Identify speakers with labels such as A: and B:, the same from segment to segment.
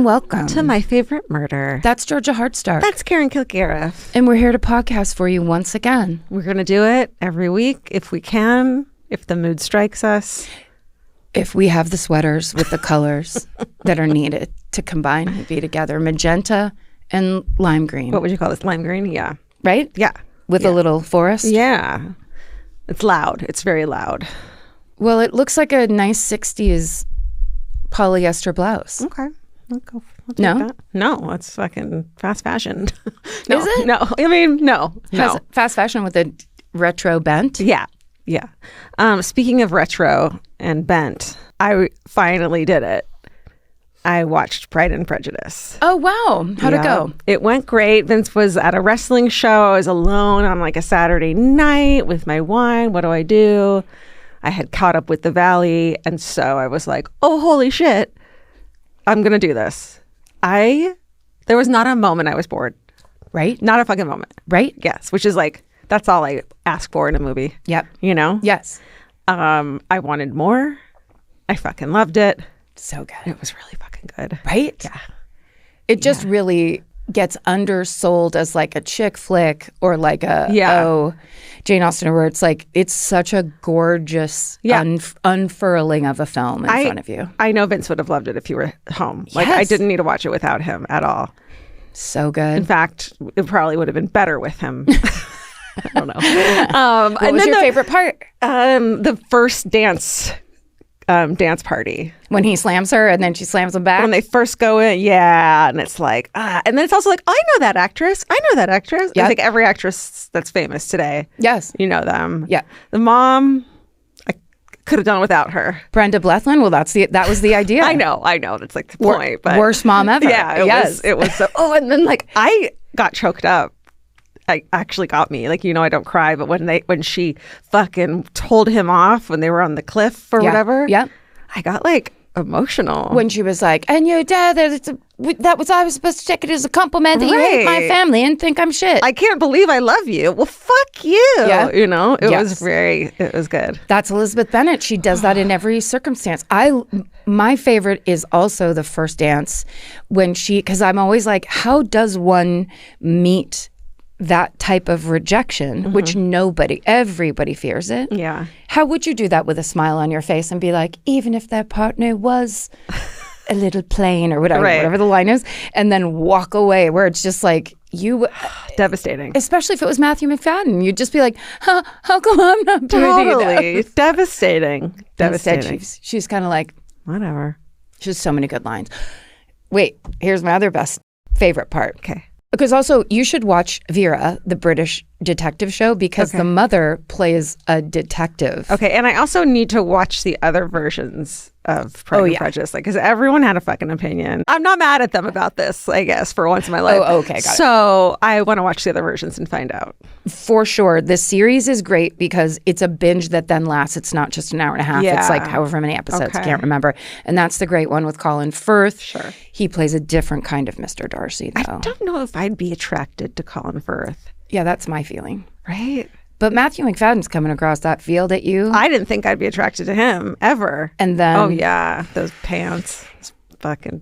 A: welcome
B: to My Favorite Murder.
A: That's Georgia Hardstark.
B: That's Karen Kilgariff.
A: And we're here to podcast for you once again.
B: We're going to do it every week if we can, if the mood strikes us.
A: If we have the sweaters with the colors that are needed to combine and be together. Magenta and lime green.
B: What would you call this? Lime green? Yeah.
A: Right?
B: Yeah.
A: With a little forest?
B: Yeah. It's loud. It's very loud.
A: Well, it looks like a nice 60s polyester blouse.
B: Okay. I'll take
A: No?
B: that. No, it's fucking fast fashion. No,
A: Is it?
B: No. I mean, no.
A: Fast fashion with a retro bent?
B: Yeah. Yeah. Speaking of retro and bent, I finally did it. I watched Pride and Prejudice.
A: Oh, wow. How'd it go?
B: It went great. Vince was at a wrestling show. I was alone on like a Saturday night with my wine. What do I do? I had caught up with the Valley. And so I was like, oh, holy shit. I'm going to do this. There was not a moment I was bored.
A: Right?
B: Not a fucking moment.
A: Right?
B: Yes. Which is like, that's all I ask for in a movie.
A: Yep.
B: You know?
A: Yes.
B: I wanted more. I fucking loved it.
A: So good.
B: It was really fucking good.
A: Right?
B: Yeah.
A: It just really gets undersold as like a chick flick or like a, Jane Austen, where it's like, it's such a gorgeous unfurling of a film in front of you.
B: I know Vince would have loved it if you were home. Like, I didn't need to watch it without him at all.
A: So good.
B: In fact, it probably would have been better with him. I don't know.
A: What was your favorite part?
B: The first dance party.
A: When he slams her and then she slams him back?
B: When they first go in, and it's like, and then it's also like, I know that actress. Yep. I think every actress that's famous today.
A: Yes.
B: You know them.
A: Yeah.
B: The mom, I could have done without her.
A: Brenda Blethyn? Well, that was the idea.
B: I know. That's like the point. But
A: worst mom ever.
B: Yeah, it was so, and then like, I got choked up. I actually got me. Like, I don't cry, but when she fucking told him off when they were on the cliff or whatever, I got like emotional.
A: When she was like, and your dad, I was supposed to take it as a compliment that you hate my family and think I'm shit.
B: I can't believe I love you. Well, fuck you. Yeah. It was good.
A: That's Elizabeth Bennet. She does that in every circumstance. My favorite is also the first dance because I'm always like, how does one meet that type of rejection, which everybody fears it.
B: Yeah.
A: How would you do that with a smile on your face and be like, even if their partner was a little plain or whatever the line is, and then walk away where it's just like
B: devastating.
A: Especially if it was Matthew McFadden. You'd just be like, how come I'm not doing
B: totally devastating.
A: Instead, she's kind of like,
B: whatever.
A: She has so many good lines. Wait, here's my other favorite part.
B: Okay.
A: Because also, you should watch Vera, the British detective show, because the mother plays a detective.
B: Okay, and I also need to watch the other versions of Pride and Prejudice, because everyone had a fucking opinion. I'm not mad at them about this, I guess, for once in my life.
A: Oh, okay, got it.
B: So I want to watch the other versions and find out.
A: For sure. The series is great because it's a binge that then lasts. It's not just an hour and a half. Yeah. It's like however many episodes. I can't remember. And that's the great one with Colin Firth.
B: Sure.
A: He plays a different kind of Mr. Darcy, though.
B: I don't know if I'd be attracted to Colin Firth.
A: Yeah, that's my feeling.
B: Right?
A: But Matthew McFadden's coming across that field at you.
B: I didn't think I'd be attracted to him, ever.
A: And then...
B: Oh, yeah. Those pants. Fucking...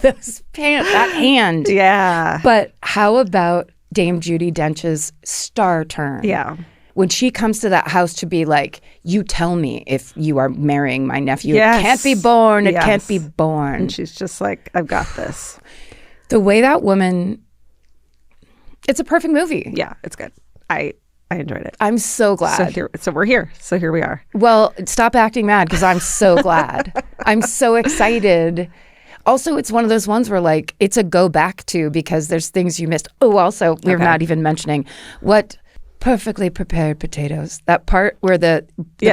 A: those pants. That hand.
B: Yeah.
A: But how about Dame Judi Dench's star turn?
B: Yeah.
A: When she comes to that house to be like, you tell me if you are marrying my nephew.
B: Yes.
A: It can't be born. It can't be born.
B: And she's just like, I've got this.
A: The way that woman... It's a perfect movie.
B: Yeah, it's good. I enjoyed it.
A: I'm so glad.
B: So we're here. So here we are.
A: Well, stop acting mad because I'm so glad. I'm so excited. Also, it's one of those ones where like it's a go back to because there's things you missed. Oh, also, we're not even mentioning what perfectly prepared potatoes. That part where the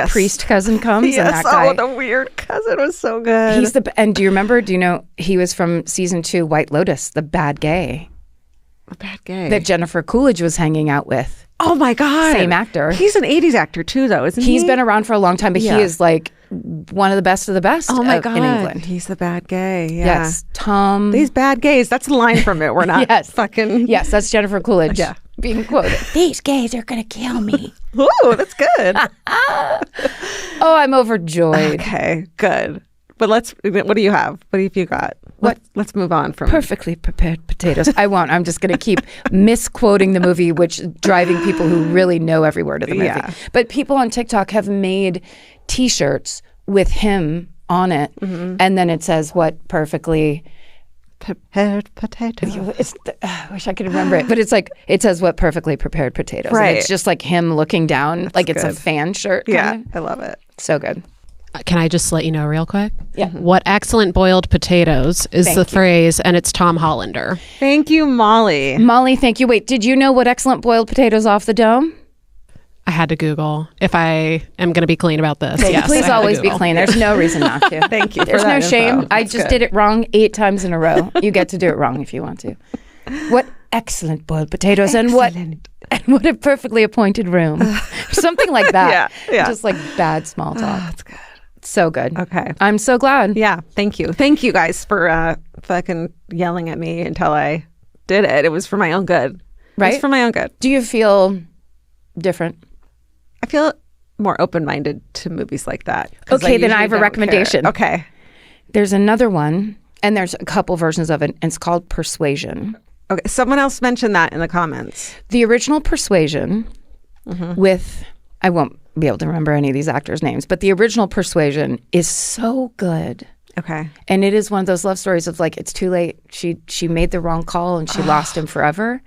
A: priest cousin comes and that guy.
B: Oh, the weird cousin was so good.
A: And do you know he was from season 2 White Lotus, the bad gay.
B: A bad gay.
A: That Jennifer Coolidge was hanging out with.
B: Oh my God.
A: Same actor.
B: He's an 80s actor too, though, isn't he?
A: He's been around for a long time, but he is like one of the best of the best
B: in
A: England.
B: He's the bad gay. Yeah.
A: Yes. Tom.
B: These bad gays. That's a line from it. We're not fucking.
A: Yes, that's Jennifer Coolidge being quoted.
C: These gays are going to kill me.
B: Ooh, that's good.
A: Oh, I'm overjoyed.
B: Okay, good. But what do you have? What have you got? Let's move on from
A: perfectly prepared potatoes. I won't. I'm just going to keep misquoting the movie, which driving people who really know every word of the movie. Yeah. But people on TikTok have made T-shirts with him on it, and then it says what perfectly
B: prepared potatoes.
A: I wish I could remember it, but it's like it says what perfectly prepared potatoes.
B: Right.
A: And it's just like him looking down, like it's a fan shirt.
B: Yeah,
A: kinda.
B: I love it.
A: So good.
D: Can I just let you know real quick?
A: Yeah.
D: What excellent boiled potatoes is the phrase, and it's Tom Hollander.
B: Thank you, Molly.
A: Molly, thank you. Wait, did you know what excellent boiled potatoes off the dome?
D: I had to Google if I am going to be clean about this. Yes,
A: Please always be clean. There's no reason not to.
B: Thank you.
A: There's no shame.
B: Info.
A: I just did it wrong 8 times in a row. You get to do it wrong if you want to. What excellent boiled potatoes and what a perfectly appointed room. Something like that.
B: Yeah.
A: Just like bad small talk.
B: That's good.
A: So good.
B: Okay.
A: I'm so glad.
B: Yeah. Thank you. Thank you guys for fucking yelling at me until I did it. It was for my own good.
A: Right?
B: It was for my own good.
A: Do you feel different?
B: I feel more open-minded to movies like that.
A: Okay, then I have a recommendation.
B: Okay.
A: There's another one, and there's a couple versions of it, and it's called Persuasion.
B: Okay. Someone else mentioned that in the comments.
A: The original Persuasion with, I won't be able to remember any of these actors' names, but the original Persuasion is so good.
B: Okay.
A: And it is one of those love stories of like, it's too late. She made the wrong call and she lost him forever.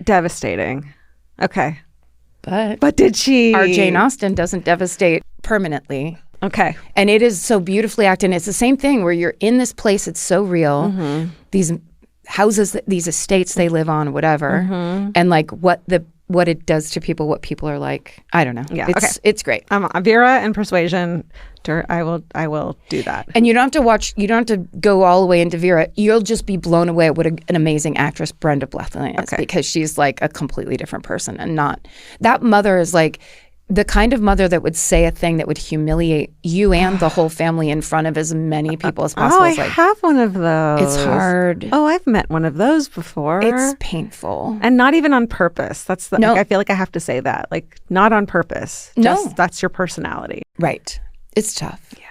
B: Devastating. Okay.
A: But
B: did she?
A: Our Jane Austen doesn't devastate permanently.
B: Okay.
A: And it is so beautifully acted. And it's the same thing where you're in this place, it's so real. These houses, these estates they live on, whatever. And like what it does to people, what people are like. I don't know.
B: Yeah.
A: It's great.
B: Vera and Persuasion. I will do that.
A: And you don't have to go all the way into Vera. You'll just be blown away at what an amazing actress Brenda Blethyn is, because she's like a completely different person, and not that mother is like the kind of mother that would say a thing that would humiliate you and the whole family in front of as many people as possible.
B: Oh, I have one of those.
A: It's hard.
B: Oh, I've met one of those before.
A: It's painful.
B: And not even on purpose. That's the,
A: No.
B: like, I feel like I have to say that. Like, not on purpose.
A: No.
B: That's your personality.
A: Right. It's tough. Yeah.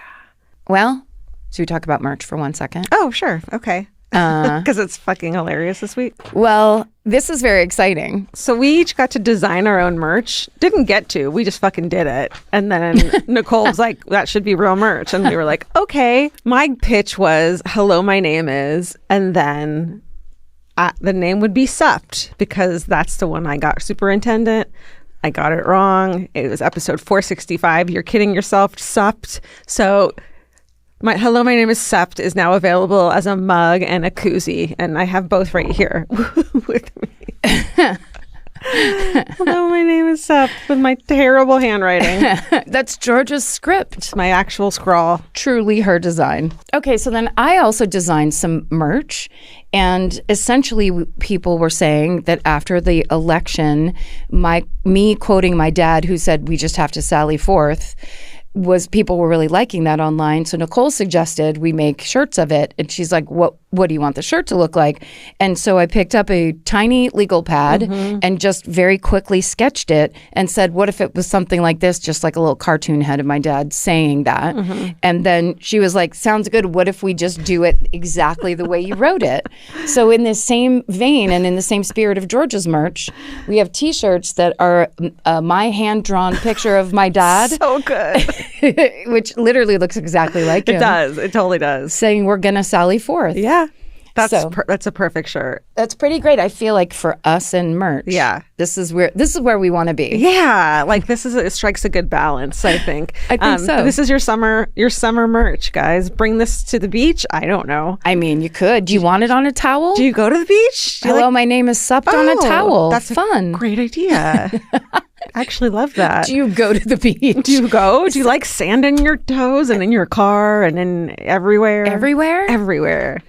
A: Well, should we talk about merch for 1 second?
B: Oh, sure. Okay. Because it's fucking hilarious this week.
A: Well, this is very exciting.
B: So we each got to design our own merch. Didn't get to. We just fucking did it. And then Nicole was like, that should be real merch. And we were like, okay. My pitch was, hello, my name is. And then the name would be Supped, because that's the one I got. Superintendent. I got it wrong. It was episode 465. You're kidding yourself. Supped. So my name is Supped is now available as a mug and a koozie, and I have both right here with me. Hello, my name is Supped, with my terrible handwriting.
A: That's Georgia's script.
B: My actual scrawl.
A: Truly her design. Okay, so then I also designed some merch, and essentially people were saying that after the election, me quoting my dad who said we just have to sally forth, was people were really liking that online. So Nicole suggested we make shirts of it, and she's like, what do you want the shirt to look like? And so I picked up a tiny legal pad and just very quickly sketched it and said, what if it was something like this, just like a little cartoon head of my dad saying that. And then she was like, sounds good. What if we just do it exactly the way you wrote it? So in this same vein and in the same spirit of Georgia's merch, we have T-shirts that are my hand-drawn picture of my dad.
B: So good.
A: Which literally looks exactly like him.
B: It does. It totally does.
A: Saying we're gonna sally forth.
B: Yeah. That's
A: So-
B: that's a perfect shirt.
A: That's pretty great. I feel like for us and merch.
B: Yeah.
A: This is where we want to be.
B: Yeah, like it strikes a good balance, I think.
A: I think so.
B: This is your summer merch, guys. Bring this to the beach. I don't know.
A: I mean, you could. Do you want it on a towel?
B: Do you go to the beach? Do you
A: Hello, my name is Supped on a towel.
B: That's
A: fun.
B: A great idea. I actually love that.
A: Do you go to the beach?
B: Do you go? Do you like sand in your toes and in your car and in everywhere?
A: Everywhere?
B: Everywhere.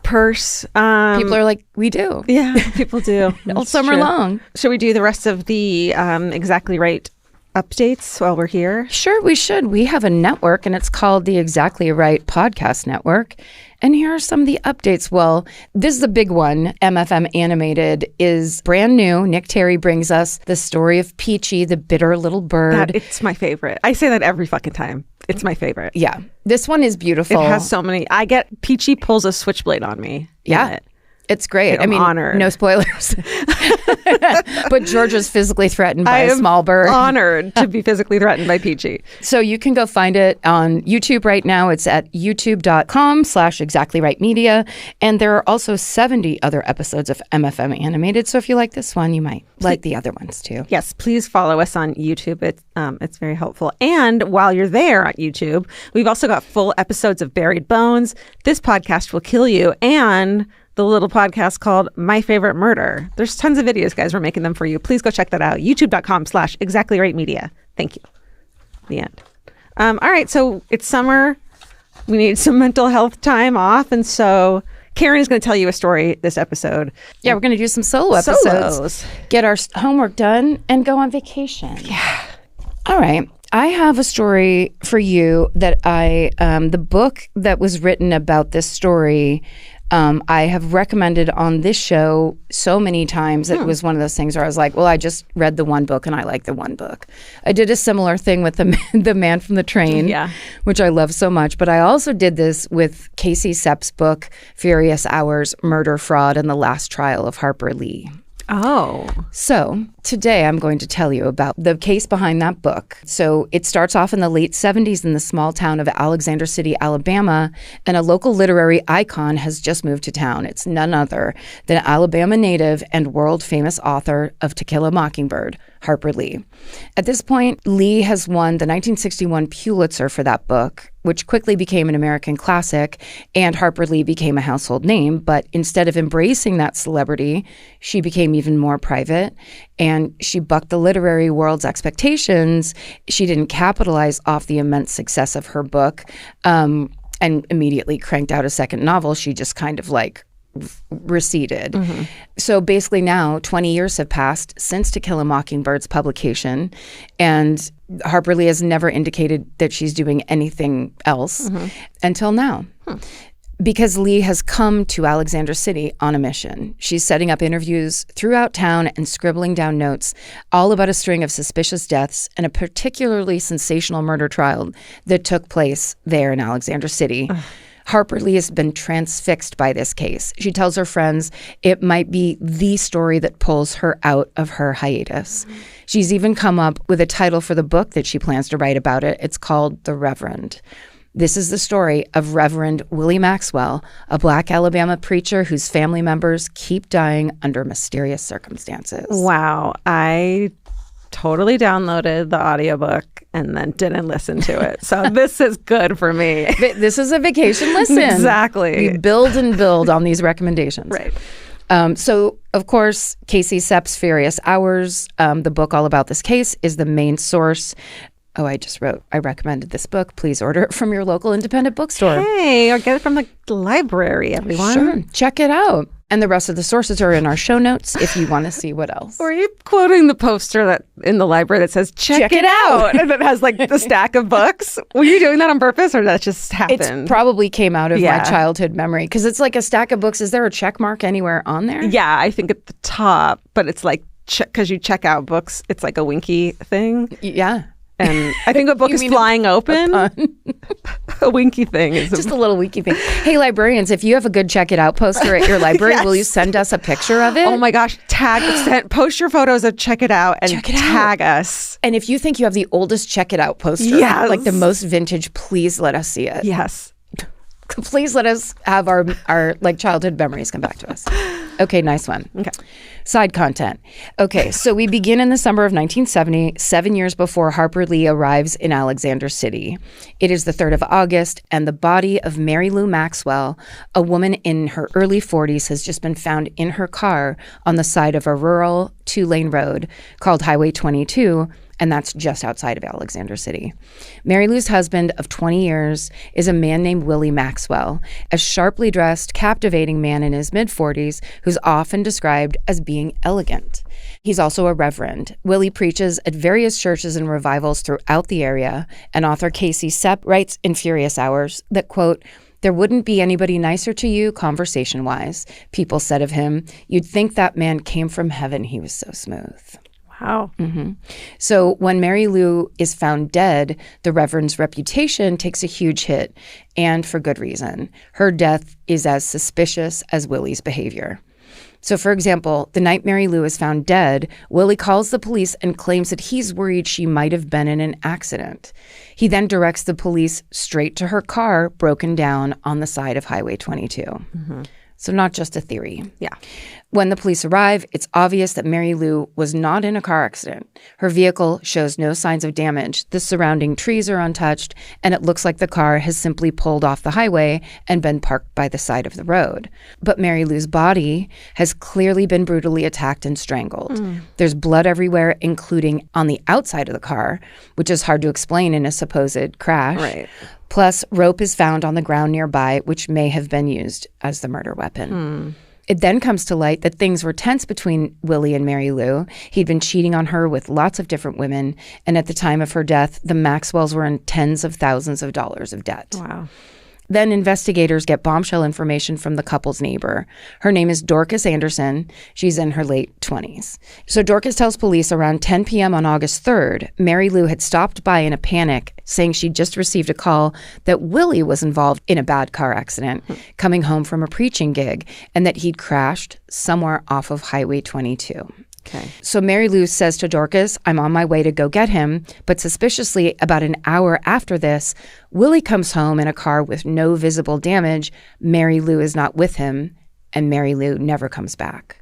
B: Purse.
A: People are like, we do.
B: Yeah, people do.
A: All
B: It's
A: summer
B: true.
A: long.
B: Should we do the rest of the Exactly Right updates while we're here?
A: Sure, we should. We have a network, and it's called the Exactly Right Podcast Network. And here are some of the updates. Well, this is a big one. MFM Animated is brand new. Nick Terry brings us the story of Peachy, the bitter little bird.
B: It's my favorite. I say that every fucking time. It's my favorite.
A: Yeah. This one is beautiful.
B: It has so many. Peachy pulls a switchblade on me.
A: Yeah. It's great.
B: I'm honored.
A: No spoilers. But Georgia's physically threatened by a small bird.
B: Honored to be physically threatened by Peachy.
A: So you can go find it on YouTube right now. It's at youtube.com/exactlyrightmedia. And there are also 70 other episodes of MFM Animated. So if you like this one, you might like the other ones too.
B: Yes, please follow us on YouTube. It's very helpful. And while you're there on YouTube, we've also got full episodes of Buried Bones, This Podcast Will Kill You, and the little podcast called My Favorite Murder. There's tons of videos, guys. We're making them for you. Please go check that out. youtube.com/exactlyrightmedia. Thank you. The end. All right. So it's summer. We need some mental health time off. And so Karen is going to tell you a story this episode.
A: Yeah, we're going to do some solo episodes. Get our homework done and go on vacation.
B: Yeah.
A: All right. I have a story for you that the book that was written about this story, I have recommended on this show so many times. It was one of those things where I was like, well, I just read the one book and I like the one book. I did a similar thing with the Man from the Train, which I love so much. But I also did this with Casey Sepp's book, Furious Hours, Murder, Fraud, and the Last Trial of Harper Lee.
B: Oh.
A: So today I'm going to tell you about the case behind that book. So it starts off in the late 70s in the small town of Alexander City, Alabama, and a local literary icon has just moved to town. It's none other than Alabama native and world-famous author of To Kill a Mockingbird, Harper Lee. At this point, Lee has won the 1961 Pulitzer for that book, which quickly became an American classic, and Harper Lee became a household name. But instead of embracing that celebrity, she became even more private, and she bucked the literary world's expectations. She didn't capitalize off the immense success of her book and immediately cranked out a second novel. She just kind of receded. Mm-hmm. So basically now 20 years have passed since To Kill a Mockingbird's publication, and Harper Lee has never indicated that she's doing anything else until now. Because Lee has come to Alexander City on a mission. She's setting up interviews throughout town and scribbling down notes all about a string of suspicious deaths and a particularly sensational murder trial that took place there in Alexander City. Harper Lee has been transfixed by this case. She tells her friends it might be the story that pulls her out of her hiatus. She's even come up with a title for the book that she plans to write about it. It's called The Reverend. This is the story of Reverend Willie Maxwell, a Black Alabama preacher whose family members keep dying under mysterious circumstances.
B: Wow. I totally downloaded the audiobook and then didn't listen to it. So this is good for me.
A: This is a vacation listen.
B: Exactly.
A: We build and build on these recommendations.
B: Right.
A: So, of course, Casey Sepp's Furious Hours, the book all about this case, is the main source. Oh, I recommended this book. Please order it from your local independent bookstore.
B: Hey, or get it from the library, everyone.
A: Sure. Check it out. And the rest of the sources are in our show notes if you want to see what else.
B: Or are you quoting the poster that in the library that says, check it out. And it has the stack of books. Were you doing that on purpose or that just happened?
A: It probably came out of my childhood memory because it's like a stack of books. Is there a check mark anywhere on there?
B: Yeah, I think at the top, but it's because you check out books, it's like a winky thing.
A: Yeah.
B: And I think a book is flying open. A winky thing is
A: just a little winky thing. Hey, librarians, if you have a good check it out poster at your library, will you send us a picture of it?
B: Oh my gosh, post your photos of check it out and tag us.
A: And if you think you have the oldest check it out poster, like the most vintage, please let us see it.
B: Yes.
A: Please let us have our childhood memories come back to us. Okay, nice one.
B: Okay.
A: Side content. Okay, so we begin in the summer of 1970, 7 years before Harper Lee arrives in Alexander City. It is the 3rd of August, and the body of Mary Lou Maxwell, a woman in her early 40s, has just been found in her car on the side of a rural 2-lane road called Highway 22, and that's just outside of Alexander City. Mary Lou's husband of 20 years is a man named Willie Maxwell, a sharply dressed, captivating man in his mid-40s who's often described as being elegant. He's also a reverend. Willie preaches at various churches and revivals throughout the area, and author Casey Sepp writes in Furious Hours that, quote, There wouldn't be anybody nicer to you, conversation-wise, people said of him. You'd think that man came from heaven. He was so smooth.
B: Wow.
A: So when Mary Lou is found dead, the Reverend's reputation takes a huge hit, and for good reason. Her death is as suspicious as Willie's behavior. So, for example, the night Mary Lou is found dead, Willie calls the police and claims that he's worried she might have been in an accident. He then directs the police straight to her car, broken down on the side of Highway 22. So not just a theory.
B: Yeah.
A: When the police arrive, it's obvious that Mary Lou was not in a car accident. Her vehicle shows no signs of damage. The surrounding trees are untouched, and it looks like the car has simply pulled off the highway and been parked by the side of the road. But Mary Lou's body has clearly been brutally attacked and strangled. There's blood everywhere, including on the outside of the car, which is hard to explain in a supposed crash.
B: Right.
A: Plus, rope is found on the ground nearby, which may have been used as the murder weapon. It then comes to light that things were tense between Willie and Mary Lou. He'd been cheating on her with lots of different women, and at the time of her death, the Maxwells were in tens of thousands of dollars of debt.
B: Wow.
A: Then investigators get bombshell information from the couple's neighbor. Her name is Dorcas Anderson. She's in her late 20s. So Dorcas tells police around 10 p.m. on August 3rd, Mary Lou had stopped by in a panic, saying she'd just received a call that Willie was involved in a bad car accident, coming home from a preaching gig, and that he'd crashed somewhere off of Highway 22.
B: Okay.
A: So Mary Lou says to Dorcas, I'm on my way to go get him. But suspiciously, about an hour after this, Willie comes home in a car with no visible damage. Mary Lou is not with him, and Mary Lou never comes back.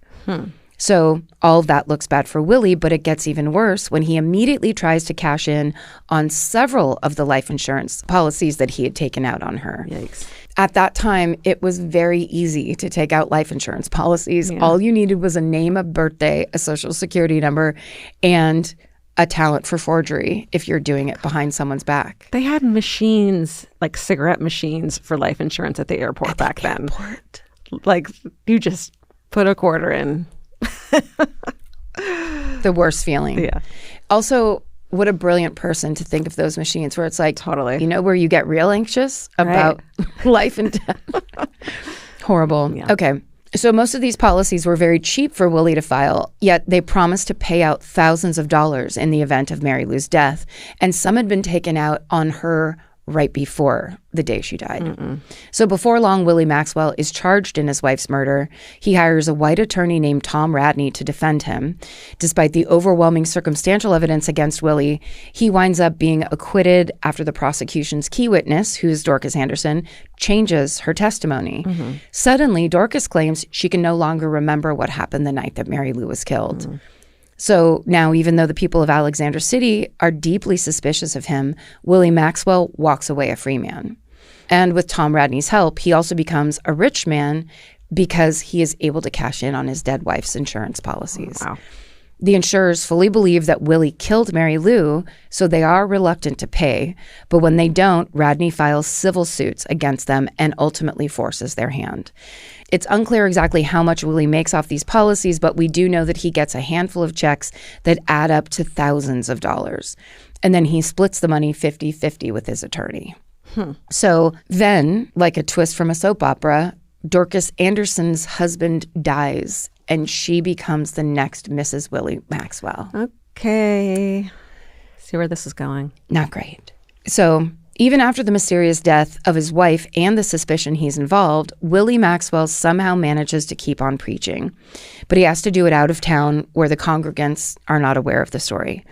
A: So all of that looks bad for Willie, but it gets even worse when he immediately tries to cash in on several of the life insurance policies that he had taken out on her.
B: Yikes.
A: At that time, it was very easy to take out life insurance policies. Yeah. All you needed was a name, a birthday, a social security number, and a talent for forgery if you're doing it behind someone's back.
B: They had machines, like cigarette machines for life insurance at the airport back then. Like, you just put a quarter in.
A: The worst feeling.
B: Yeah.
A: Also, what a brilliant person to think of those machines where it's like,
B: totally.
A: You know, where you get real anxious about life and death. Horrible. Yeah. Okay. So most of these policies were very cheap for Willie to file, yet they promised to pay out thousands of dollars in the event of Mary Lou's death. And some had been taken out on her right before the day she died. So before long, Willie Maxwell is charged in his wife's murder. He hires a white attorney named Tom Radney to defend him. Despite the overwhelming circumstantial evidence against Willie, he winds up being acquitted after the prosecution's key witness, who's Dorcas Anderson, changes her testimony. Suddenly, Dorcas claims she can no longer remember what happened the night that Mary Lou was killed. So now, even though the people of Alexander City are deeply suspicious of him, Willie Maxwell walks away a free man. And with Tom Radney's help, he also becomes a rich man because he is able to cash in on his dead wife's insurance policies. Wow. The insurers fully believe that Willie killed Mary Lou, so they are reluctant to pay. But when they don't, Radney files civil suits against them and ultimately forces their hand. It's unclear exactly how much Willie makes off these policies, but we do know that he gets a handful of checks that add up to thousands of dollars. And then he splits the money 50-50 with his attorney. So then, like a twist from a soap opera, Dorcas Anderson's husband dies, and she becomes the next Mrs. Willie Maxwell.
B: Okay. See where this is going.
A: Not great. So even after the mysterious death of his wife and the suspicion he's involved, Willie Maxwell somehow manages to keep on preaching. But he has to do it out of town where the congregants are not aware of the story.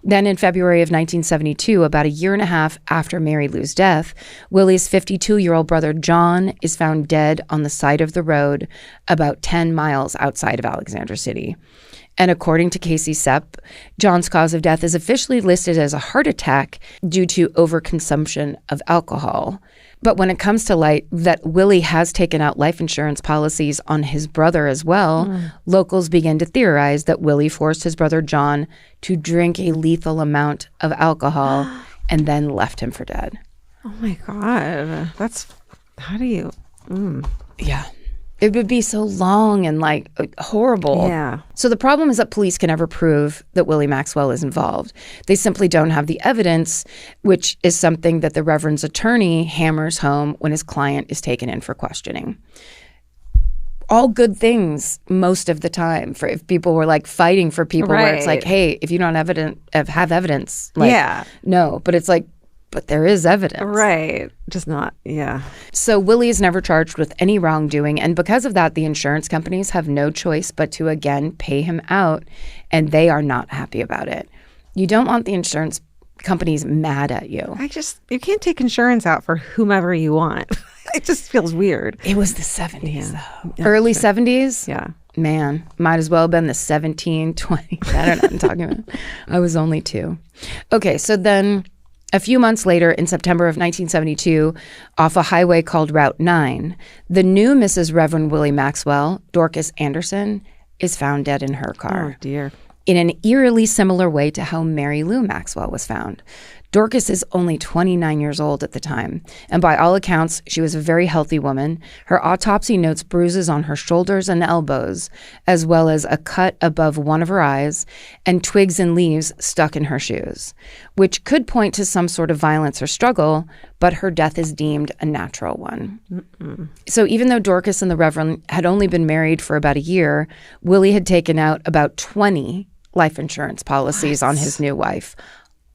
A: Then in February of 1972, about a year and a half after Mary Lou's death, Willie's 52-year-old brother John is found dead on the side of the road about 10 miles outside of Alexander City. And according to Casey Sepp, John's cause of death is officially listed as a heart attack due to overconsumption of alcohol. But when it comes to light that Willie has taken out life insurance policies on his brother as well, locals begin to theorize that Willie forced his brother John to drink a lethal amount of alcohol and then left him for dead.
B: Oh my God. That's, how do you?
A: Yeah. It would be so long and like horrible.
B: Yeah.
A: So the problem is that police can never prove that Willie Maxwell is involved. They simply don't have the evidence, which is something that the Reverend's attorney hammers home when his client is taken in for questioning. All good things most of the time. For if people were like fighting for people where it's like, hey, if you don't have evidence, like, no. But it's like, but there is evidence.
B: Right. Just not, yeah.
A: So Willie is never charged with any wrongdoing. And because of that, the insurance companies have no choice but to, again, pay him out. And they are not happy about it. You don't want the insurance companies mad at you.
B: You can't take insurance out for whomever you want. It just feels weird.
A: It was the 70s, though. Yeah, early 70s?
B: Yeah.
A: Man, might as well have been the 1720s. I don't know what I'm talking about. I was only 2. Okay, so then a few months later, in September of 1972, off a highway called Route 9, the new Mrs. Reverend Willie Maxwell, Dorcas Anderson, is found dead in her car.
B: Oh, dear.
A: In an eerily similar way to how Mary Lou Maxwell was found. Dorcas is only 29 years old at the time, and by all accounts, she was a very healthy woman. Her autopsy notes bruises on her shoulders and elbows, as well as a cut above one of her eyes and twigs and leaves stuck in her shoes, which could point to some sort of violence or struggle, but her death is deemed a natural one. Mm-mm. So even though Dorcas and the Reverend had only been married for about a year, Willie had taken out about 20 life insurance policies on his new wife,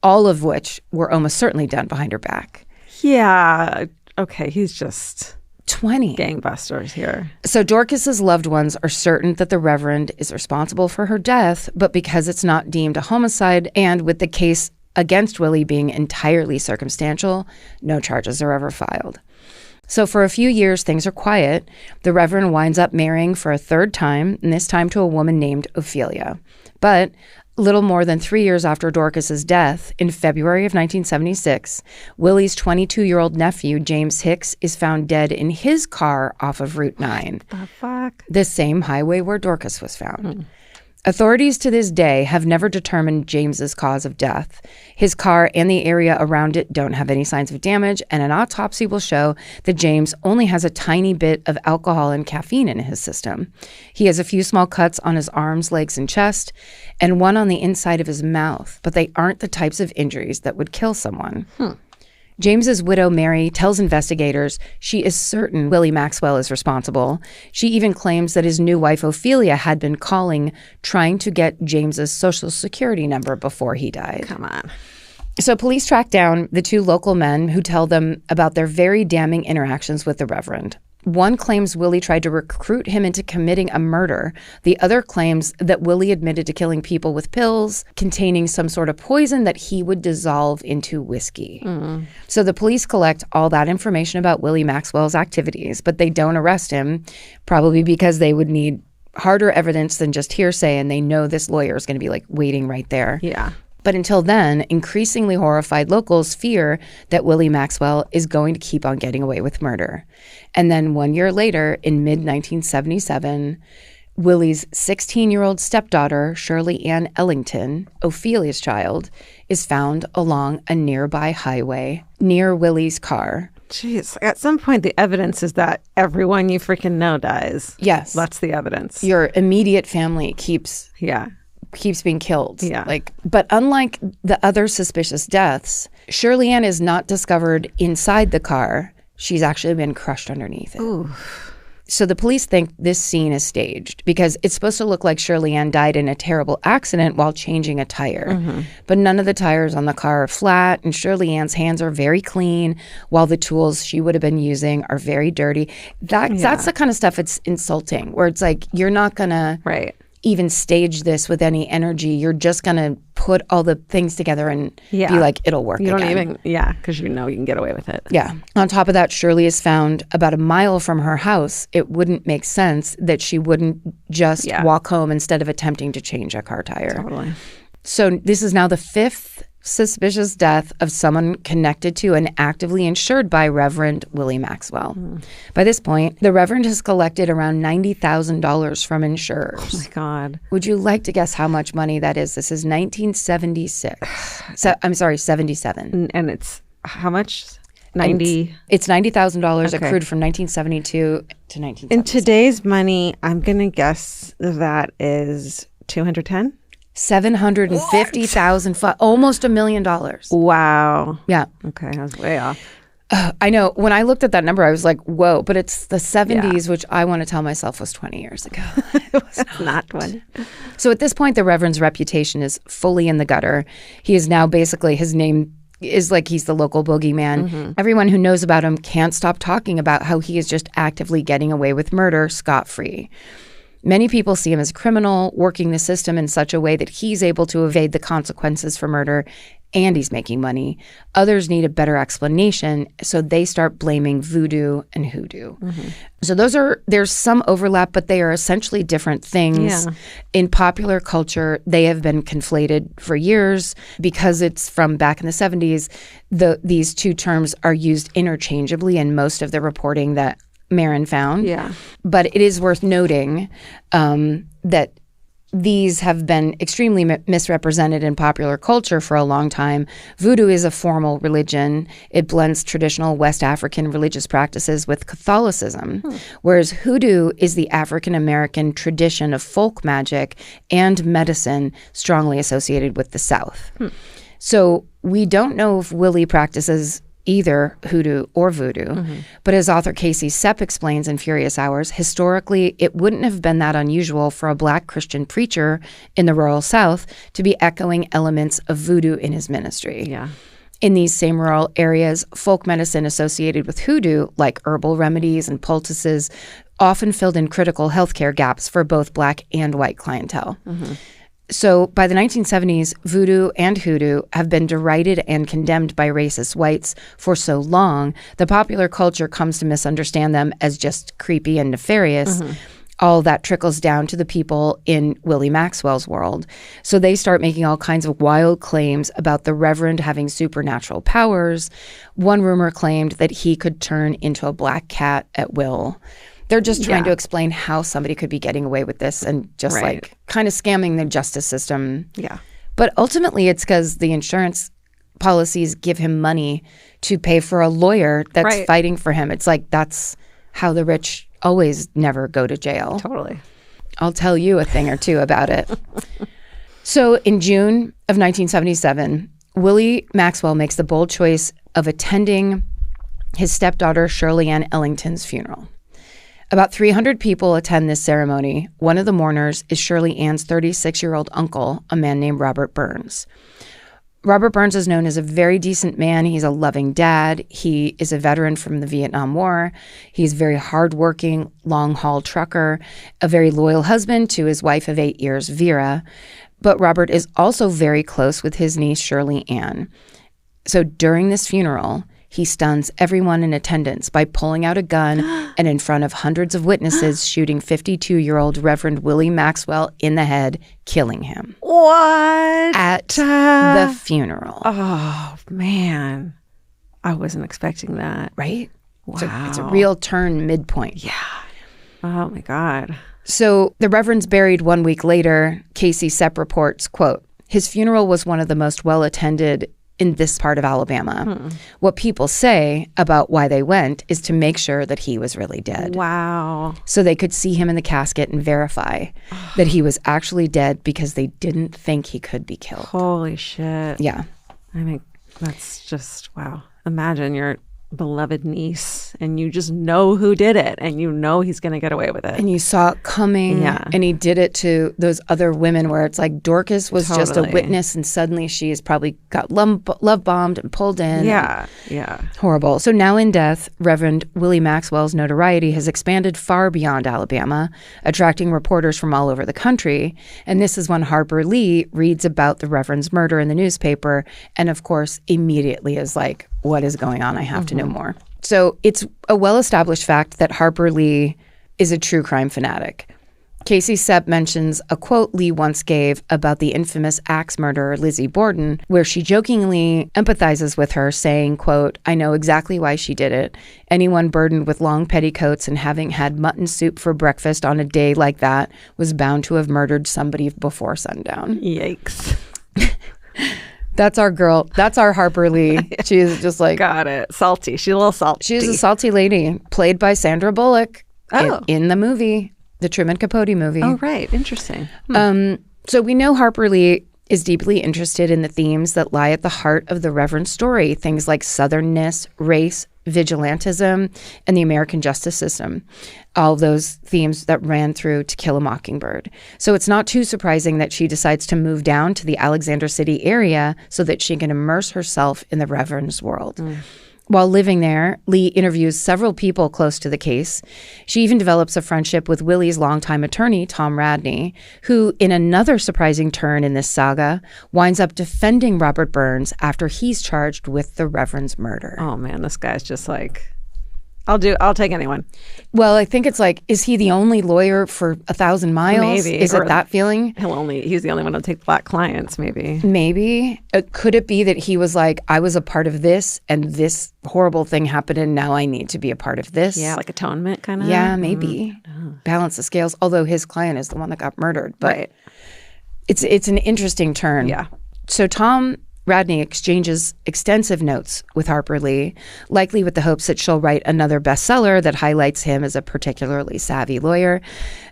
A: all of which were almost certainly done behind her back.
B: Yeah. Okay, he's just
A: 20
B: gangbusters here.
A: So Dorcas's loved ones are certain that the Reverend is responsible for her death, but because it's not deemed a homicide and with the case against Willie being entirely circumstantial, no charges are ever filed. So for a few years, things are quiet. The Reverend winds up marrying for a third time, and this time to a woman named Ophelia. But little more than 3 years after Dorcas's death, in February of 1976, Willie's 22-year-old nephew, James Hicks, is found dead in his car off of Route 9.
B: What the fuck?
A: The same highway where Dorcas was found. Authorities to this day have never determined James's cause of death. His car and the area around it don't have any signs of damage, and an autopsy will show that James only has a tiny bit of alcohol and caffeine in his system. He has a few small cuts on his arms, legs, and chest, and one on the inside of his mouth, but they aren't the types of injuries that would kill someone. James's widow, Mary, tells investigators she is certain Willie Maxwell is responsible. She even claims that his new wife, Ophelia, had been calling, trying to get James's social security number before he died.
B: Come on.
A: So police track down the 2 local men who tell them about their very damning interactions with the Reverend. One claims Willie tried to recruit him into committing a murder. The other claims that Willie admitted to killing people with pills containing some sort of poison that he would dissolve into whiskey. So the police collect all that information about Willie Maxwell's activities, but they don't arrest him, probably because they would need harder evidence than just hearsay, and they know this lawyer is going to be like waiting right there.
B: Yeah.
A: But until then, increasingly horrified locals fear that Willie Maxwell is going to keep on getting away with murder. And then 1 year later, in mid-1977, Willie's 16-year-old stepdaughter, Shirley Ann Ellington, Ophelia's child, is found along a nearby highway near Willie's car.
B: Jeez. At some point, the evidence is that everyone you freaking know dies.
A: Yes.
B: That's the evidence.
A: Your immediate family keeps being killed.
B: Yeah.
A: But unlike the other suspicious deaths, Shirley Ann is not discovered inside the car. She's actually been crushed underneath it.
B: Ooh.
A: So the police think this scene is staged because it's supposed to look like Shirley Ann died in a terrible accident while changing a tire. But none of the tires on the car are flat, and Shirley Ann's hands are very clean, while the tools she would have been using are very dirty. That's the kind of stuff it's insulting, where it's like, you're not going to even stage this with any energy. You're just going to put all the things together and be like, it'll work.
B: You don't even, because you know you can get away with it.
A: Yeah. On top of that, Shirley is found about a mile from her house. It wouldn't make sense that she wouldn't just walk home instead of attempting to change a car tire.
B: Totally.
A: So this is now the 5th suspicious death of someone connected to and actively insured by Reverend Willie Maxwell. By this point, the Reverend has collected around $90,000 from insurers.
B: Oh my God.
A: Would you like to guess how much money that is? This is 1976. 77.
B: And it's how much?
A: It's $90,000
B: Okay.
A: accrued from 1972 to 1970.
B: In today's money, I'm going to guess that is 210.
A: 750,000, almost $1 million.
B: Wow.
A: Yeah.
B: Okay, I was way off.
A: I know. When I looked at that number, I was like, whoa, but it's the 70s, which I want to tell myself was 20 years ago. It was
B: Not 20.
A: So at this point, the Reverend's reputation is fully in the gutter. He is now basically, his name is like he's the local boogeyman. Everyone who knows about him can't stop talking about how he is just actively getting away with murder scot-free. Many people see him as a criminal, working the system in such a way that he's able to evade the consequences for murder, and he's making money. Others need a better explanation, so they start blaming voodoo and hoodoo. So there's some overlap, but they are essentially different things.
B: Yeah.
A: In popular culture, they have been conflated for years because it's from back in the 70s. These two terms are used interchangeably in most of the reporting that Maren found.
B: Yeah.
A: But it is worth noting that these have been extremely misrepresented in popular culture for a long time. Voodoo is a formal religion. It blends traditional West African religious practices with Catholicism, whereas hoodoo is the African-American tradition of folk magic and medicine strongly associated with the South. So we don't know if Willie practices either hoodoo or voodoo. But as author Casey Sepp explains in Furious Hours, historically, it wouldn't have been that unusual for a Black Christian preacher in the rural South to be echoing elements of voodoo in his ministry.
B: Yeah.
A: In these same rural areas, folk medicine associated with hoodoo, like herbal remedies and poultices, often filled in critical healthcare gaps for both Black and white clientele. So by the 1970s, voodoo and hoodoo have been derided and condemned by racist whites for so long, the popular culture comes to misunderstand them as just creepy and nefarious. All that trickles down to the people in Willie Maxwell's world. So they start making all kinds of wild claims about the Reverend having supernatural powers. One rumor claimed that he could turn into a black cat at will. They're just trying to explain how somebody could be getting away with this and just like kind of scamming the justice system.
B: Yeah.
A: But ultimately, it's because the insurance policies give him money to pay for a lawyer that's fighting for him. It's like that's how the rich always never go to jail.
B: Totally.
A: I'll tell you a thing or two about it. So in June of 1977, Willie Maxwell makes the bold choice of attending his stepdaughter Shirley Ann Ellington's funeral. About 300 people attend this ceremony. One of the mourners is Shirley Ann's 36-year-old uncle, a man named Robert Burns. Robert Burns is known as a very decent man. He's a loving dad. He is a veteran from the Vietnam War. He's a very hardworking, long-haul trucker, a very loyal husband to his wife of 8 years, Vera. But Robert is also very close with his niece, Shirley Ann. So during this funeral, he stuns everyone in attendance by pulling out a gun and in front of hundreds of witnesses shooting 52-year-old Reverend Willie Maxwell in the head, killing him.
B: What?
A: At the funeral.
B: Oh, man. I wasn't expecting that.
A: Right?
B: Wow.
A: It's a real turn midpoint.
B: Yeah. Oh, my God.
A: So the Reverend's buried 1 week later. Casey Sepp reports, quote, his funeral was one of the most well-attended in this part of Alabama. What people say about why they went is to make sure that he was really dead.
B: Wow.
A: So they could see him in the casket and verify that he was actually dead because they didn't think he could be killed.
B: Holy shit.
A: Yeah.
B: I mean, that's just, wow. Imagine your beloved niece and you just know who did it and you know he's going to get away with it.
A: And you saw it coming.
B: Yeah.
A: And he did it to those other women where it's like Dorcas was just a witness and suddenly she has probably got love bombed and pulled in.
B: Yeah. Yeah.
A: Horrible. So now in death, Reverend Willie Maxwell's notoriety has expanded far beyond Alabama, attracting reporters from all over the country. And this is when Harper Lee reads about the Reverend's murder in the newspaper and, of course, immediately is like, what is going on? I have to know more. So it's a well-established fact that Harper Lee is a true crime fanatic. Casey Sepp mentions a quote Lee once gave about the infamous axe murderer Lizzie Borden, where she jokingly empathizes with her, saying, quote, I know exactly why she did it. Anyone burdened with long petticoats and having had mutton soup for breakfast on a day like that was bound to have murdered somebody before sundown.
B: Yikes.
A: That's our girl. That's our Harper Lee. She's just like...
B: Got it. Salty. She's a little salty.
A: She's a salty lady, played by Sandra Bullock in the movie, the Truman Capote movie.
B: Oh, right. Interesting.
A: So we know Harper Lee is deeply interested in the themes that lie at the heart of the Reverend story, things like Southernness, race, vigilantism, and the American justice system. All those themes that ran through To Kill a Mockingbird. So it's not too surprising that she decides to move down to the Alexander City area so that she can immerse herself in the Reverend's world. While living there, Lee interviews several people close to the case. She even develops a friendship with Willie's longtime attorney, Tom Radney, who, in another surprising turn in this saga, winds up defending Robert Burns after he's charged with the Reverend's murder.
B: Oh, man, this guy's just like, I'll take anyone.
A: Well, I think it's like, is he the only lawyer for 1,000 miles?
B: Maybe.
A: Is it that feeling?
B: He's the only one to take black clients, maybe.
A: Maybe. Could it be that he was like, I was a part of this and this horrible thing happened and now I need to be a part of this?
B: Yeah, like atonement kind of?
A: Yeah, maybe. Balance the scales, although his client is the one that got murdered. But it's an interesting turn.
B: Yeah.
A: So Tom Radney exchanges extensive notes with Harper Lee, likely with the hopes that she'll write another bestseller that highlights him as a particularly savvy lawyer.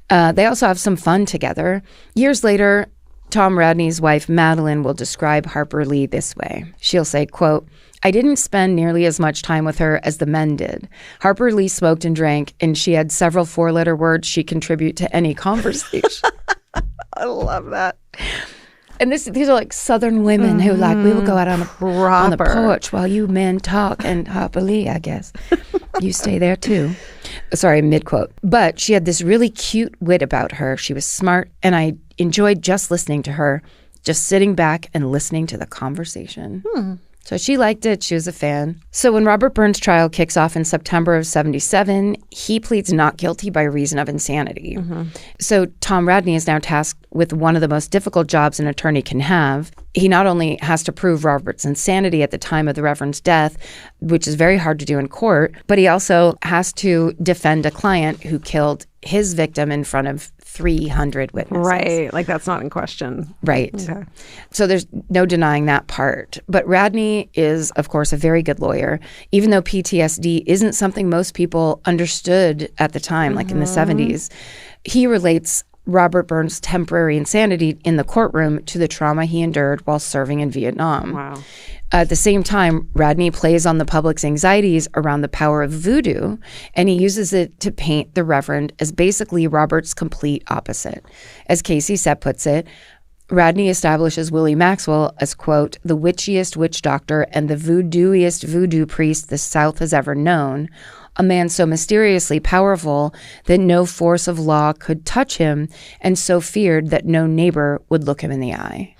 A: They also have some fun together. Years later, Tom Radney's wife, Madeline, will describe Harper Lee this way. She'll say, quote, I didn't spend nearly as much time with her as the men did. Harper Lee smoked and drank, and she had several four-letter words she'd contribute to any conversation.
B: I love that.
A: And these are like Southern women who like, we will go out on the porch while you men talk. And Harper Lee, I guess, you stay there too. Sorry, mid-quote. But she had this really cute wit about her. She was smart, and I enjoyed just listening to her, just sitting back and listening to the conversation. So she liked it. She was a fan. So when Robert Burns' trial kicks off in September of 1977, he pleads not guilty by reason of insanity. So Tom Radney is now tasked with one of the most difficult jobs an attorney can have. He not only has to prove Robert's insanity at the time of the Reverend's death, which is very hard to do in court, but he also has to defend a client who killed his victim in front of 300 witnesses.
B: Right. Like, that's not in question.
A: Right.
B: Okay.
A: So there's no denying that part. But Radney is, of course, a very good lawyer, even though PTSD isn't something most people understood at the time, like in the 70s. He relates Robert Burns' temporary insanity in the courtroom to the trauma he endured while serving in Vietnam.
B: Wow.
A: At the same time, Radney plays on the public's anxieties around the power of voodoo, and he uses it to paint the Reverend as basically Robert's complete opposite. As Casey Sett puts it, Radney establishes Willie Maxwell as, quote, the witchiest witch doctor and the voodooiest voodoo priest the South has ever known, a man so mysteriously powerful that no force of law could touch him and so feared that no neighbor would look him in the eye.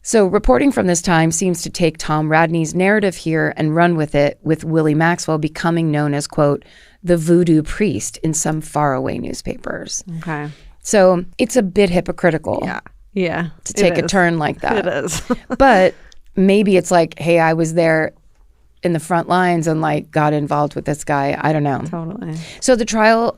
A: So reporting from this time seems to take Tom Radney's narrative here and run with it, with Willie Maxwell becoming known as, quote, the voodoo priest in some faraway newspapers.
B: Okay.
A: So it's a bit hypocritical to take a turn like that.
B: It is.
A: But maybe it's like, hey, I was there in the front lines and like got involved with this guy. I don't know.
B: Totally.
A: So the trial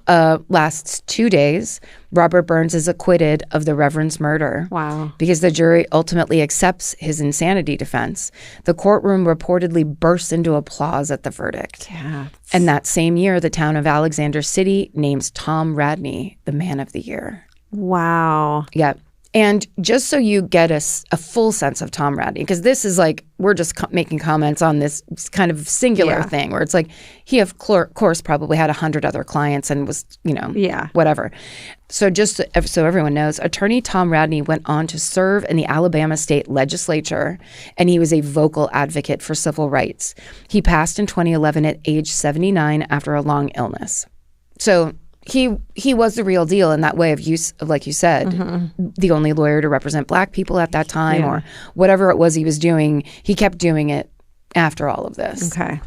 A: lasts 2 days. Robert Burns is acquitted of the Reverend's murder.
B: Wow.
A: Because the jury ultimately accepts his insanity defense. The courtroom reportedly bursts into applause at the verdict.
B: Yeah.
A: And that same year, the town of Alexander City names Tom Radney the Man of the Year.
B: Wow.
A: Yeah. And just so you get a full sense of Tom Radney, because this is like, we're just making comments on this kind of singular thing where it's like, he of course probably had 100 other clients and was, whatever. So just so everyone knows, attorney Tom Radney went on to serve in the Alabama state legislature, and he was a vocal advocate for civil rights. He passed in 2011 at age 79 after a long illness. So he was the real deal in that way of use, like you said, the only lawyer to represent Black people at that time, or whatever it was he was doing. He kept doing it after all of this.
B: Okay.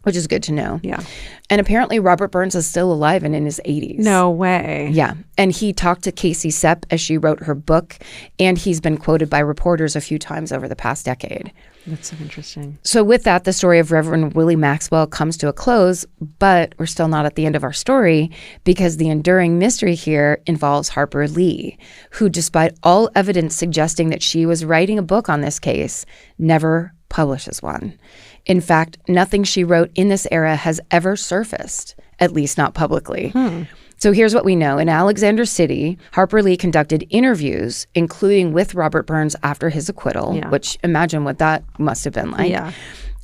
A: which is good to know.
B: Yeah.
A: And apparently Robert Burns is still alive and in his 80s.
B: No way.
A: Yeah. And he talked to Casey Sepp as she wrote her book, and he's been quoted by reporters a few times over the past decade.
B: That's so interesting.
A: So with that, the story of Reverend Willie Maxwell comes to a close, but we're still not at the end of our story because the enduring mystery here involves Harper Lee, who, despite all evidence suggesting that she was writing a book on this case, never publishes one. In fact, nothing she wrote in this era has ever surfaced, at least not publicly. So here's what we know. In Alexander City, Harper Lee conducted interviews, including with Robert Burns after his acquittal, which imagine what that must have been like.
B: Yeah.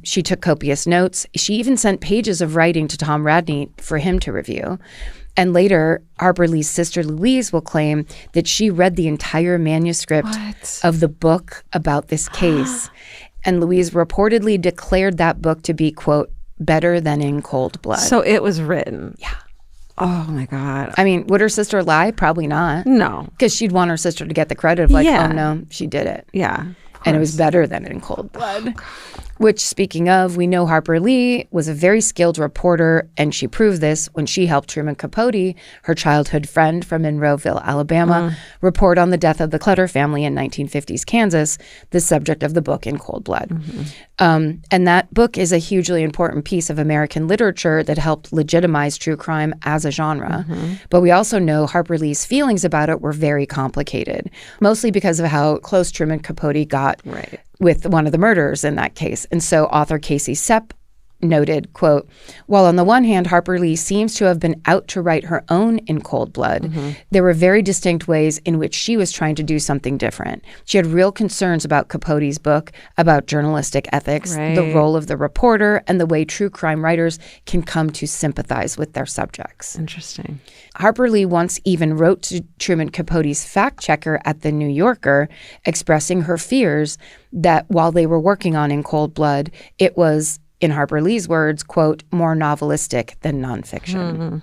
A: She took copious notes. She even sent pages of writing to Tom Radney for him to review. And later, Harper Lee's sister Louise will claim that she read the entire manuscript of the book about this case. And Louise reportedly declared that book to be, quote, better than In Cold Blood.
B: So it was written.
A: Yeah.
B: Oh, my God.
A: I mean, would her sister lie? Probably not.
B: No.
A: Because she'd want her sister to get the credit of like,
B: Yeah.
A: oh, no, she did it.
B: Yeah.
A: And it was better than In Cold Blood. Which, speaking of, we know Harper Lee was a very skilled reporter, and she proved this when she helped Truman Capote, her childhood friend from Monroeville, Alabama, report on the death of the Clutter family in 1950s Kansas, the subject of the book In Cold Blood. And that book is a hugely important piece of American literature that helped legitimize true crime as a genre. But we also know Harper Lee's feelings about it were very complicated, mostly because of how close Truman Capote got with one of the murderers in that case. And so author Casey Sepp noted, quote, while on the one hand, Harper Lee seems to have been out to write her own In Cold Blood, there were very distinct ways in which she was trying to do something different. She had real concerns about Capote's book, about journalistic ethics, the role of the reporter, and the way true crime writers can come to sympathize with their subjects.
B: Interesting.
A: Harper Lee once even wrote to Truman Capote's fact checker at The New Yorker, expressing her fears that while they were working on In Cold Blood, it was, in Harper Lee's words, quote, more novelistic than nonfiction.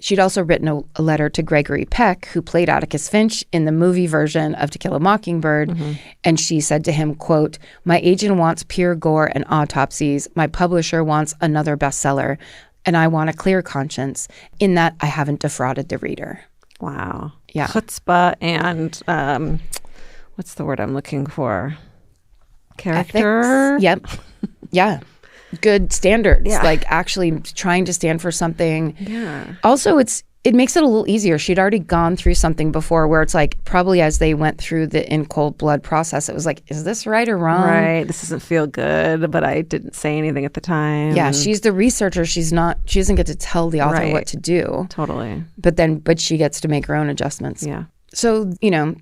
A: She'd also written a letter to Gregory Peck, who played Atticus Finch in the movie version of To Kill a Mockingbird, and she said to him, quote, my agent wants pure gore and autopsies. My publisher wants another bestseller, and I want a clear conscience in that I haven't defrauded the reader.
B: Wow.
A: Yeah.
B: Chutzpah and what's the word I'm looking for? Character?
A: Ethics. Yep. Yeah. Good standards,
B: Yeah.
A: like actually trying to stand for something.
B: Yeah.
A: Also, it makes it a little easier. She'd already gone through something before where it's like probably as they went through the In Cold Blood process, it was like, is this right or wrong?
B: Right. This doesn't feel good, but I didn't say anything at the time.
A: Yeah, she's the researcher. She doesn't get to tell the author what to do.
B: Totally.
A: But she gets to make her own adjustments.
B: Yeah.
A: So,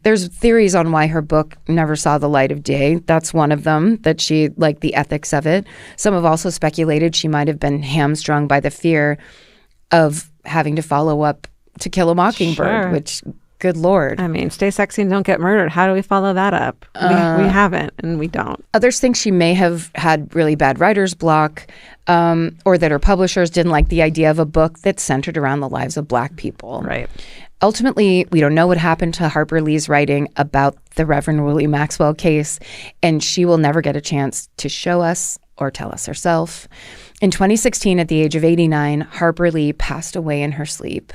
A: there's theories on why her book never saw the light of day. That's one of them, that she liked the ethics of it. Some have also speculated she might have been hamstrung by the fear of having to follow up To Kill a Mockingbird, which, good Lord.
B: I mean, stay sexy and don't get murdered. How do we follow that up? We haven't, and we don't.
A: Others think she may have had really bad writer's block, or that her publishers didn't like the idea of a book that centered around the lives of Black people.
B: Right.
A: Ultimately, we don't know what happened to Harper Lee's writing about the Reverend Willie Maxwell case, and she will never get a chance to show us or tell us herself. In 2016, at the age of 89, Harper Lee passed away in her sleep.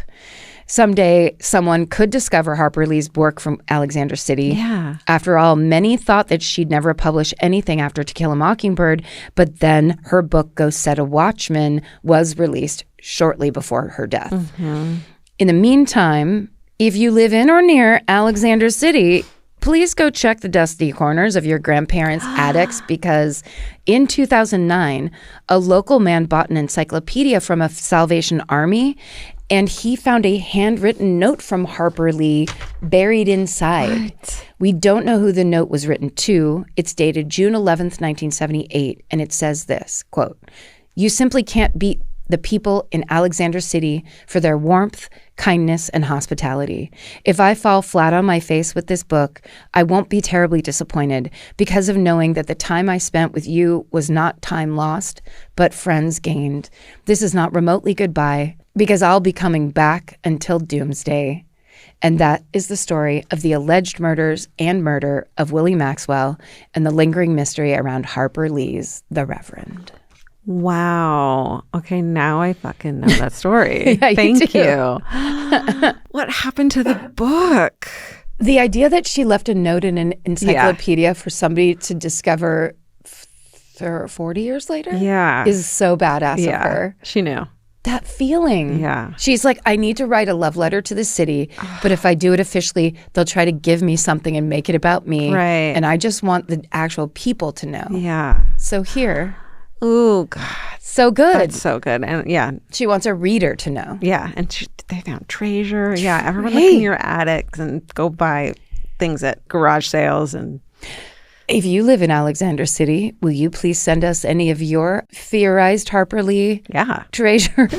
A: Someday, someone could discover Harper Lee's work from Alexander City.
B: Yeah.
A: After all, many thought that she'd never publish anything after To Kill a Mockingbird, but then her book Go Set a Watchman was released shortly before her death. In the meantime, if you live in or near Alexander City, please go check the dusty corners of your grandparents' attics, because in 2009, a local man bought an encyclopedia from a Salvation Army, and he found a handwritten note from Harper Lee buried inside. We don't know who the note was written to. It's dated June 11th, 1978, and it says this, quote, you simply can't beat the people in Alexander City for their warmth, kindness, and hospitality. If I fall flat on my face with this book, I won't be terribly disappointed, because of knowing that the time I spent with you was not time lost, but friends gained. This is not remotely goodbye, because I'll be coming back until doomsday. And that is the story of the alleged murders and murder of Willie Maxwell and the lingering mystery around Harper Lee's The Reverend.
B: Wow. Okay, now I fucking know that story.
A: Yeah,
B: Thank
A: do.
B: you. What happened to the book?
A: The idea that she left a note in an encyclopedia for somebody to discover 40 years later is so badass of her.
B: She knew.
A: That feeling.
B: Yeah.
A: She's like, I need to write a love letter to the city, but if I do it officially, they'll try to give me something and make it about me.
B: Right.
A: And I just want the actual people to know.
B: Yeah.
A: So here.
B: Oh, God.
A: So good.
B: That's so good. And yeah.
A: She wants a reader to know.
B: Yeah. And they found treasure. Yeah. Everyone look in your attics and go buy things at garage sales. And
A: if you live in Alexander City, will you please send us any of your theorized Harper Lee treasure?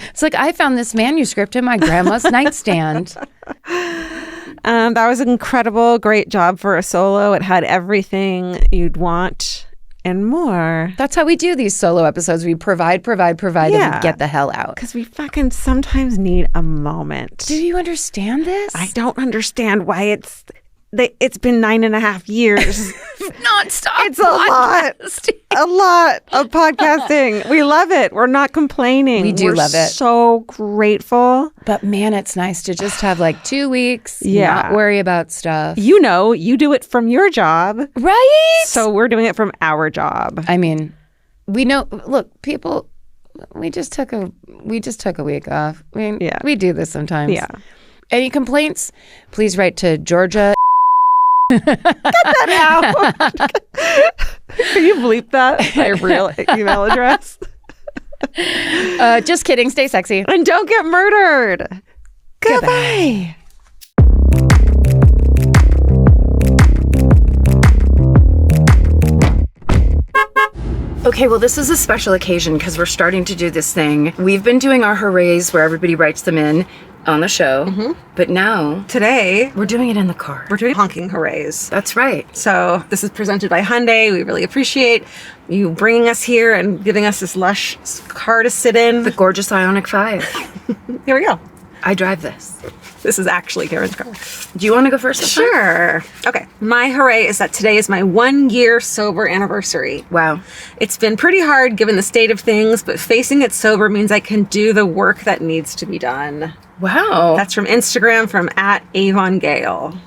A: It's like, I found this manuscript in my grandma's nightstand.
B: That was incredible. Great job for a solo. It had everything you'd want and more.
A: That's how we do these solo episodes. We provide, and we get the hell out.
B: Because we fucking sometimes need a moment.
A: Do you understand this?
B: I don't understand why it's been 9.5 years.
A: Nonstop.
B: It's a lot of podcasting. We love it. We're not complaining.
A: We do love it.
B: So grateful.
A: But man, it's nice to just have like 2 weeks, not worry about stuff.
B: You know, you do it from your job.
A: Right?
B: So we're doing it from our job.
A: I mean, we know, look, people, we just took a week off. I mean, we do this sometimes.
B: Yeah.
A: Any complaints? Please write to Georgia.
B: Get that out. Can you bleep that? My real email address.
A: Just kidding. Stay sexy.
B: And don't get murdered. Goodbye.
A: Okay, well, this is a special occasion because we're starting to do this thing. We've been doing our hurays where everybody writes them in on the show, but now
B: today
A: we're doing it in the car.
B: We're doing honking hurays.
A: That's right.
B: So this is presented by Hyundai. We really appreciate you bringing us here and giving us this lush car to sit in.
A: The gorgeous Ioniq 5.
B: Here we go.
A: I drive this.
B: This is actually Karen's car.
A: Do you want to go first?
B: Sure. Okay. My hooray is that today is my 1 year sober anniversary.
A: Wow.
B: It's been pretty hard given the state of things, but facing it sober means I can do the work that needs to be done.
A: Wow.
B: That's from Instagram from @AvonGale.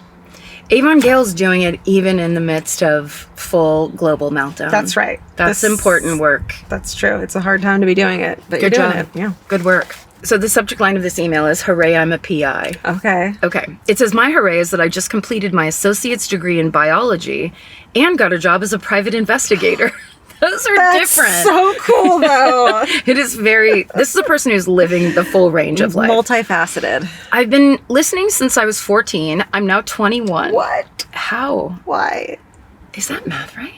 A: Avon Gale's doing it even in the midst of full global meltdown.
B: That's right.
A: That's important work.
B: That's true. It's a hard time to be doing it, but
A: Good
B: you're doing
A: job.
B: it. Yeah.
A: Good work. So the subject line of this email is, hooray, I'm a PI.
B: Okay.
A: Okay. It says, my hooray is that I just completed my associate's degree in biology and got a job as a private investigator. Those are different.
B: So cool, though.
A: It is this is a person who's living the full range of life.
B: Multifaceted.
A: I've been listening since I was 14. I'm now 21.
B: What?
A: How?
B: Why?
A: Is that math right?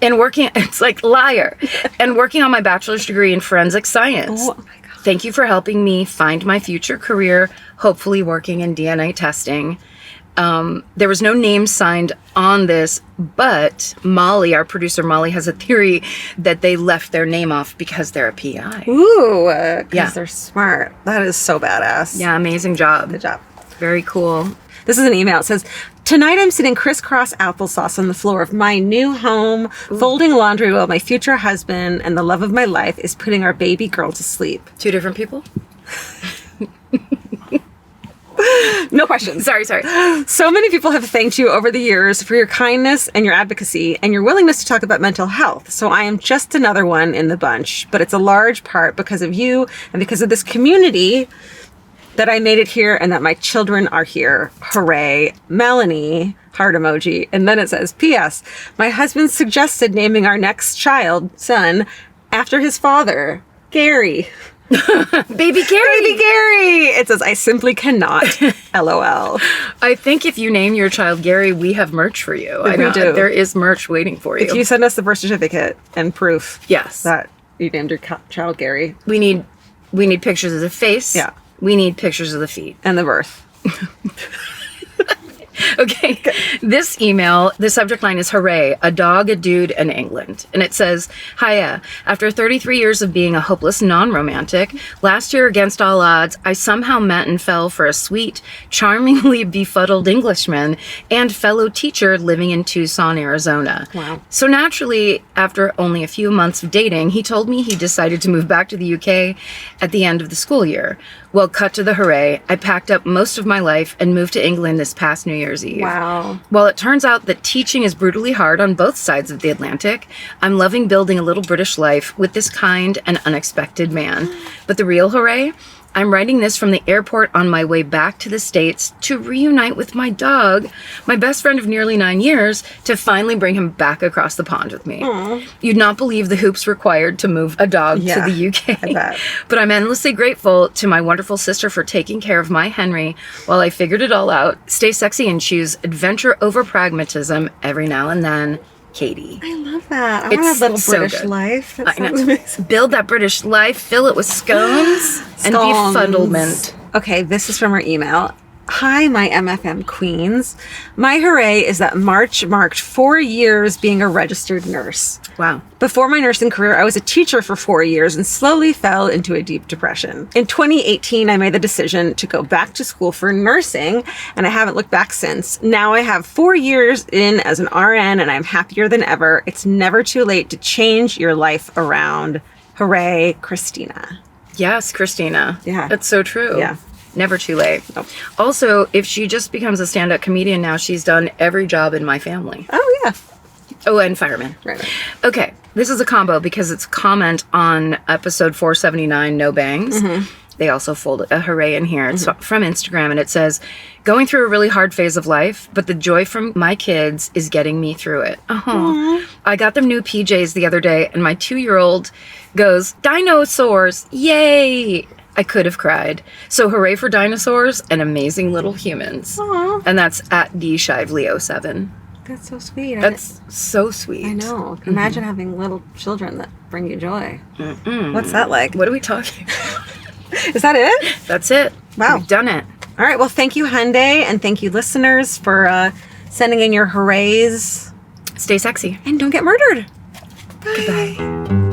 A: And working, it's like liar. And working on my bachelor's degree in forensic science.
B: Oh, my God.
A: Thank you for helping me find my future career, hopefully working in DNA testing. There was no name signed on this, but Molly, our producer Molly, has a theory that they left their name off because they're a PI.
B: Ooh, because they're smart. That is so badass.
A: Yeah, amazing job.
B: Good job.
A: Very cool.
B: This is an email. It says, tonight I'm sitting crisscross applesauce on the floor of my new home, folding laundry while my future husband and the love of my life is putting our baby girl to sleep.
A: 2 different people?
B: No questions.
A: Sorry.
B: So many people have thanked you over the years for your kindness and your advocacy and your willingness to talk about mental health. So I am just another one in the bunch, but it's a large part because of you and because of this community that I made it here and that my children are here. Hooray. Melanie, heart emoji. And then it says, P.S. My husband suggested naming our next son after his father, Gary.
A: Baby Gary.
B: It says, I simply cannot. LOL.
A: I think if you name your child Gary, we have merch for you. I know.
B: do.
A: There is merch waiting for you.
B: If you send us the birth certificate and proof
A: yes,
B: that you named your child Gary.
A: We need pictures of the face.
B: Yeah.
A: We need pictures of the feet.
B: And the birth.
A: Okay. This email, the subject line is hooray, a dog, a dude, and England. And it says, hiya, after 33 years of being a hopeless non-romantic, last year against all odds, I somehow met and fell for a sweet, charmingly befuddled Englishman and fellow teacher living in Tucson, Arizona.
B: Wow.
A: So naturally, after only a few months of dating, he told me he decided to move back to the UK at the end of the school year. Well, cut to the hooray. I packed up most of my life and moved to England this past New Year's Eve.
B: Wow.
A: Well, it turns out that teaching is brutally hard on both sides of the Atlantic. I'm loving building a little British life with this kind and unexpected man. But the real hooray? I'm writing this from the airport on my way back to the States to reunite with my dog, my best friend of nearly 9 years, to finally bring him back across the pond with me. Aww. You'd not believe the hoops required to move a dog to the UK.
B: I bet.
A: But I'm endlessly grateful to my wonderful sister for taking care of my Henry while I figured it all out. Stay sexy and choose adventure over pragmatism every now and then. Katie.
B: I love that. I want a little British life. That sounds amazing.
A: Build that British life, fill it with scones and befuddlement.
B: Okay, this is from our email. Hi, my MFM queens. My hooray is that March marked 4 years being a registered nurse.
A: Wow.
B: Before my nursing career, I was a teacher for 4 years and slowly fell into a deep depression. In 2018, I made the decision to go back to school for nursing, and I haven't looked back since. Now I have 4 years in as an RN, and I'm happier than ever. It's never too late to change your life around. Hooray, Christina.
A: Yes, Christina.
B: Yeah.
A: That's so true.
B: Yeah.
A: Never too late.
B: Nope.
A: Also, if she just becomes a stand-up comedian now, she's done every job in my family.
B: Oh, yeah.
A: Oh, and fireman.
B: Right.
A: Okay, this is a combo because it's a comment on episode 479, No Bangs. Mm-hmm. They also fold a hooray in here. It's from Instagram, and it says, going through a really hard phase of life, but the joy from my kids is getting me through it. I got them new PJs the other day, and my 2-year-old goes, dinosaurs, yay! I could have cried. So hooray for dinosaurs and amazing little humans.
B: Aww.
A: And that's at dshively07.
B: That's so sweet.
A: That's so sweet.
B: I know. Imagine having little children that bring you joy. What's that like?
A: What are we talking about?
B: Is that it?
A: That's it.
B: Wow.
A: We've done it.
B: All right. Well, thank you, Hyundai, and thank you, listeners, for sending in your hoorays.
A: Stay sexy.
B: And don't get murdered.
A: Goodbye.